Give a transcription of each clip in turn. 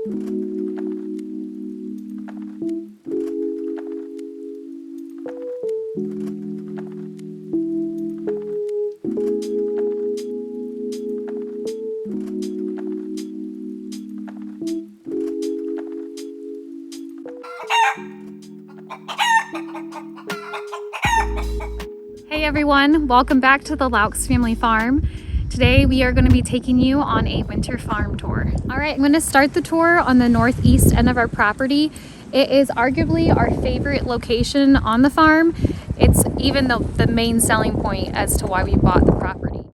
Hey everyone, welcome back to the Laux family farm. Today we are going to be taking you on a winter farm tour. All right, I'm going to start the tour on the northeast end of our property. It is arguably our favorite location on the farm. It's even the main selling point as to why we bought the property.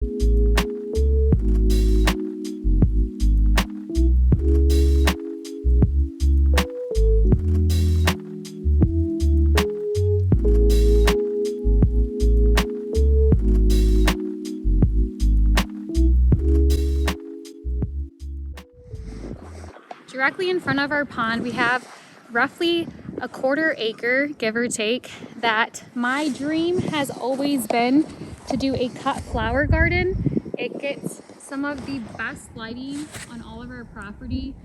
Directly in front of our pond, we have roughly a 1/4 acre, give or take, that my dream has always been to do a cut flower garden. It gets some of the best lighting on all of our property.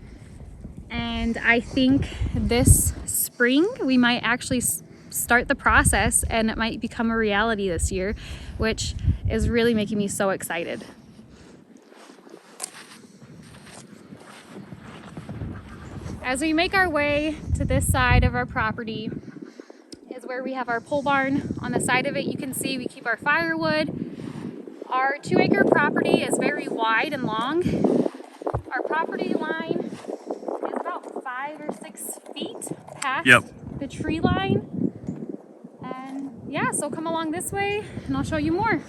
And I think this spring we might actually start the process and it might become a reality this year, which is really making me so excited. As we make our way to this side of our property is where we have our pole barn. On the side of it, you can see we keep our firewood. Our 2-acre property is very wide and long. Our property line is about 5 or 6 feet past the tree line. And yeah, so come along this way and I'll show you more.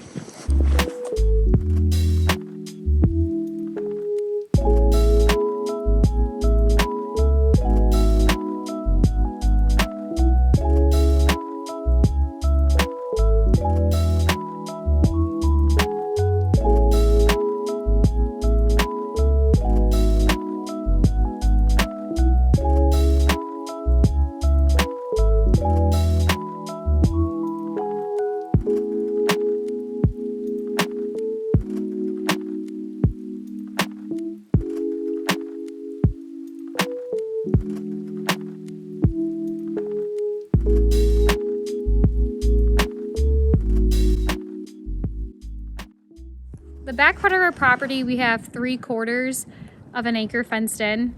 The back part of our property, we have 3/4 of an acre fenced in.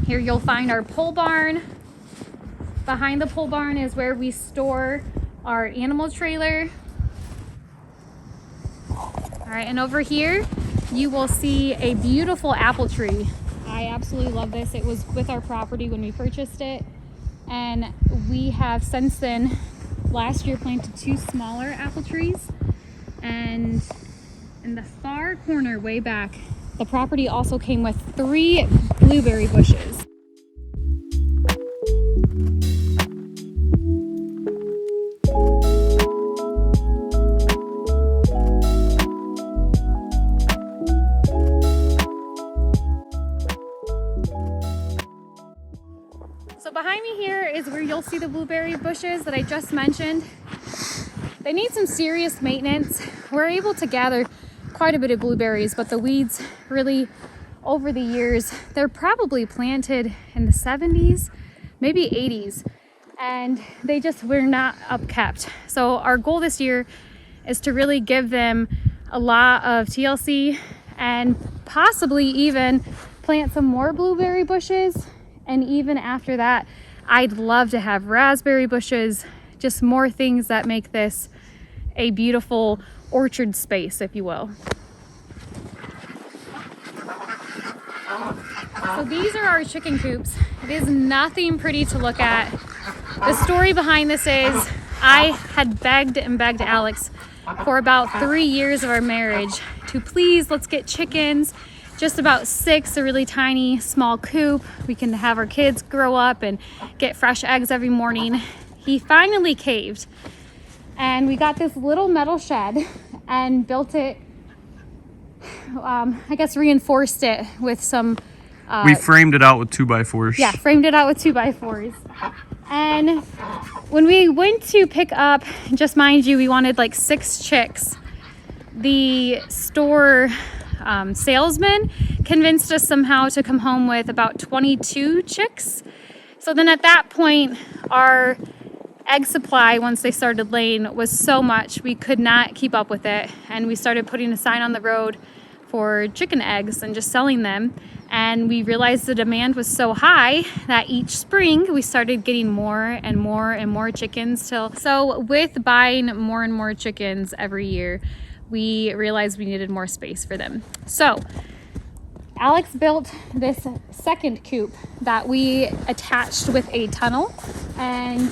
Here you'll find our pole barn. Behind the pole barn is where we store our animal trailer. All right, and over here you will see a beautiful apple tree. I absolutely love this. It was with our property when we purchased it, and we have since then last year planted 2 smaller apple trees. And in the far corner way back, the property also came with 3 blueberry bushes. So behind me here is where you'll see the blueberry bushes that I just mentioned. They need some serious maintenance. We're able to gather quite a bit of blueberries, but the weeds really, over the years, they're probably planted in the 70s, maybe 80s, and they just were not upkept. So our goal this year is to really give them a lot of TLC and possibly even plant some more blueberry bushes. And even after that, I'd love to have raspberry bushes, just more things that make this a beautiful orchard space, if you will. So these are our chicken coops. It is nothing pretty to look at. The story behind this is I had begged and begged Alex for about 3 years of our marriage to please, let's get chickens, just about 6, a really tiny small coop. We can have our kids grow up and get fresh eggs every morning. He finally caved. And we got this little metal shed and built it, I guess reinforced it with some... we framed it out with 2x4s. Yeah, framed it out with 2x4s. And when we went to pick up, just mind you, we wanted like 6 chicks. The store salesman convinced us somehow to come home with about 22 chicks. So then at that point, our egg supply, once they started laying, was so much we could not keep up with it, and we started putting a sign on the road for chicken eggs and just selling them. And we realized the demand was so high that each spring we started getting more and more and more chickens. So with buying more and more chickens every year, we realized we needed more space for them. So Alex built this second coop that we attached with a tunnel, and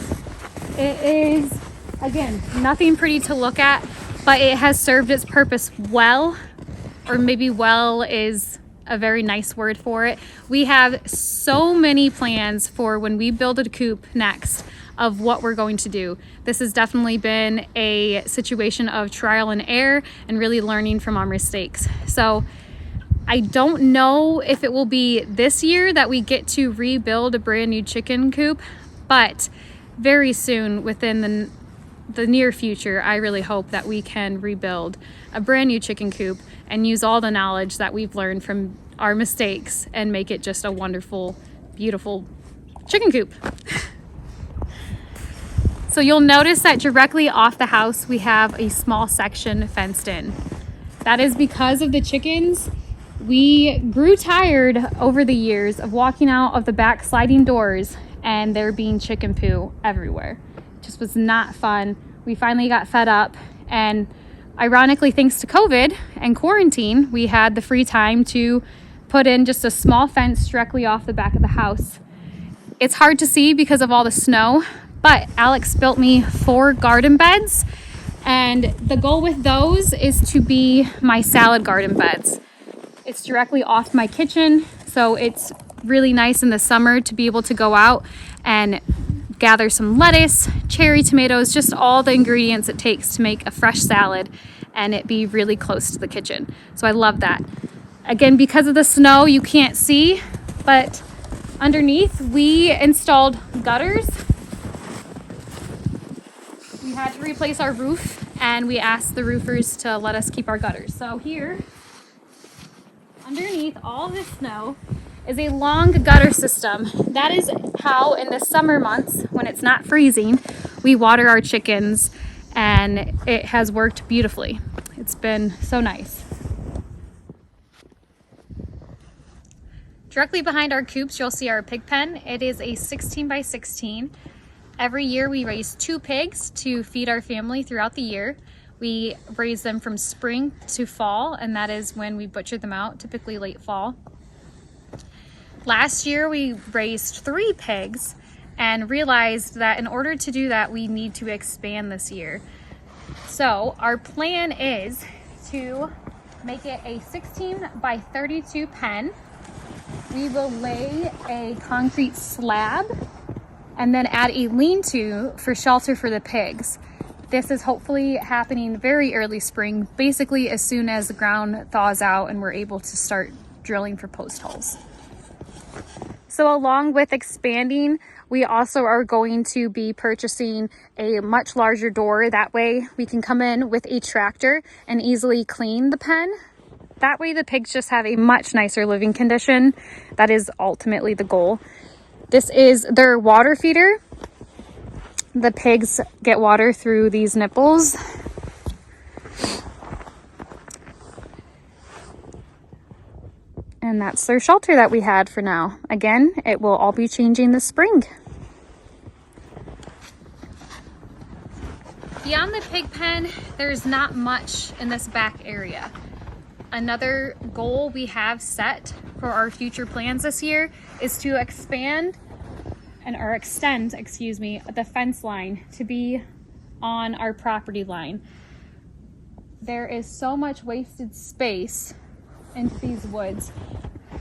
it is, again, nothing pretty to look at, but it has served its purpose well, or maybe well is a very nice word for it. We have so many plans for when we build a coop next of what we're going to do. This has definitely been a situation of trial and error and really learning from our mistakes. So I don't know if it will be this year that we get to rebuild a brand new chicken coop, but very soon, within the near future, I really hope that we can rebuild a brand new chicken coop and use all the knowledge that we've learned from our mistakes and make it just a wonderful, beautiful chicken coop. So you'll notice that directly off the house, we have a small section fenced in. That is because of the chickens. We grew tired over the years of walking out of the back sliding doors and there being chicken poo everywhere. It just was not fun. We finally got fed up, and ironically, thanks to COVID and quarantine, we had the free time to put in just a small fence directly off the back of the house. It's hard to see because of all the snow, but Alex built me 4 garden beds, and the goal with those is to be my salad garden beds. It's directly off my kitchen, so it's really nice in the summer to be able to go out and gather some lettuce, cherry tomatoes, just all the ingredients it takes to make a fresh salad and it be really close to the kitchen. So I love that. Again, because of the snow, you can't see, but underneath we installed gutters. We had to replace our roof, and we asked the roofers to let us keep our gutters. So here, underneath all this snow, is a long gutter system. That is how in the summer months, when it's not freezing, we water our chickens, and it has worked beautifully. It's been so nice. Directly behind our coops, you'll see our pig pen. It is a 16 by 16. Every year we raise 2 pigs to feed our family throughout the year. We raise them from spring to fall, and that is when we butcher them out, typically late fall. Last year we raised 3 pigs and realized that in order to do that, we need to expand this year. So our plan is to make it a 16 by 32 pen. We will lay a concrete slab and then add a lean-to for shelter for the pigs. This is hopefully happening very early spring, basically as soon as the ground thaws out and we're able to start drilling for post holes. So along with expanding, we also are going to be purchasing a much larger door. That way we can come in with a tractor and easily clean the pen. That way the pigs just have a much nicer living condition. That is ultimately the goal. This is their water feeder. The pigs get water through these nipples. And that's their shelter that we had for now. Again, it will all be changing this spring. Beyond the pig pen, there's not much in this back area. Another goal we have set for our future plans this year is to extend the fence line to be on our property line. There is so much wasted space into these woods,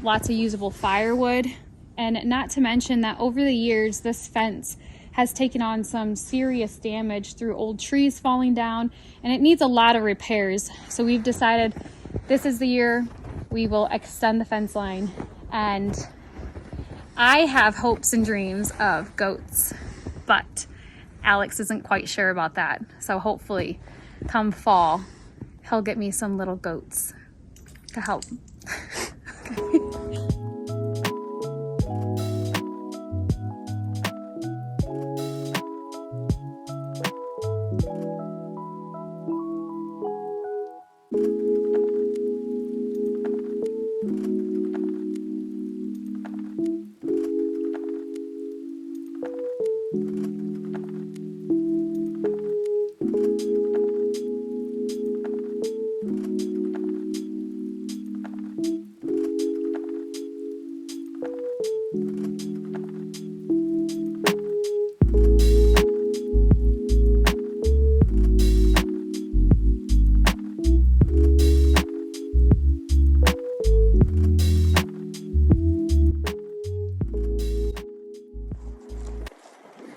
lots of usable firewood, and not to mention that over the years this fence has taken on some serious damage through old trees falling down, and it needs a lot of repairs. So we've decided this is the year we will extend the fence line, and I have hopes and dreams of goats, but Alex isn't quite sure about that. So hopefully come fall, he'll get me some little goats. to help.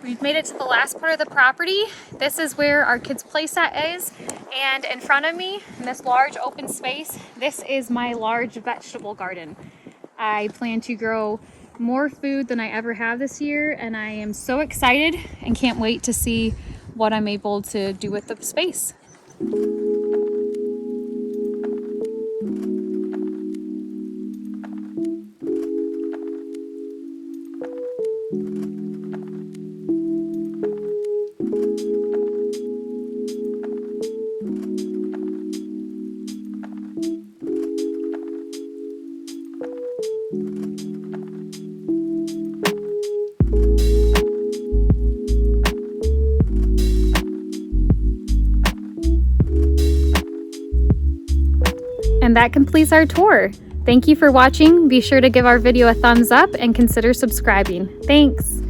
We've made it to the last part of the property. This is where our kids' playset is. And in front of me, in this large open space, this is my large vegetable garden. I plan to grow more food than I ever have this year, and I am so excited and can't wait to see what I'm able to do with the space. And that completes our tour. Thank you for watching. Be sure to give our video a thumbs up and consider subscribing. Thanks.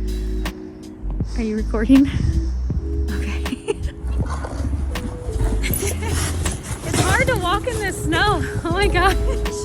Are you recording? Okay. It's hard to walk in this snow. Oh my gosh.